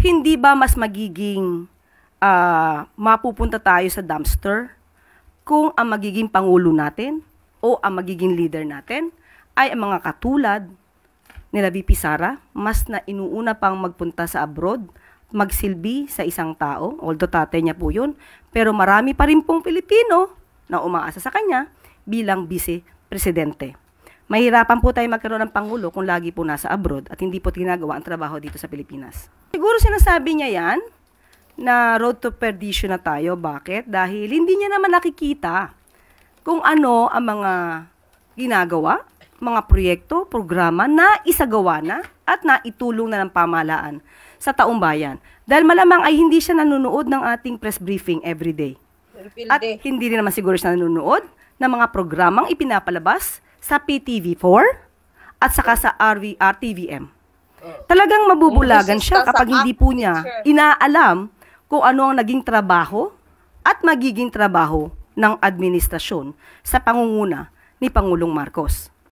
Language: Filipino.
hindi ba mas magiging mapupunta tayo sa dumpster kung ang magiging pangulo natin o ang magiging leader natin ay ang mga katulad nila VP Sara, mas na inuuna pang magpunta sa abroad, magsilbi sa isang tao, although tatay niya po yun, pero marami pa rin pong Pilipino na umaasa sa kanya bilang vice-presidente. Mahirapan po tayo magkaroon ng pangulo kung lagi po nasa abroad at hindi po ginagawa ang trabaho dito sa Pilipinas. Siguro sinasabi niya yan na road to perdition na tayo. Bakit? Dahil hindi niya naman nakikita kung ano ang mga ginagawa, mga proyekto, programa na isagawa na at naitulong na ng pamahalaan sa taong bayan. Dahil malamang ay hindi siya nanonood ng ating press briefing everyday. At hindi rin naman siguro siya nanonood ng mga programang ipinapalabas sa PTV4 at saka sa RTVM. Talagang mabubulagan siya kapag hindi po niya inaalam kung ano ang naging trabaho at magiging trabaho ng administrasyon sa pangunguna ni Pangulong Marcos.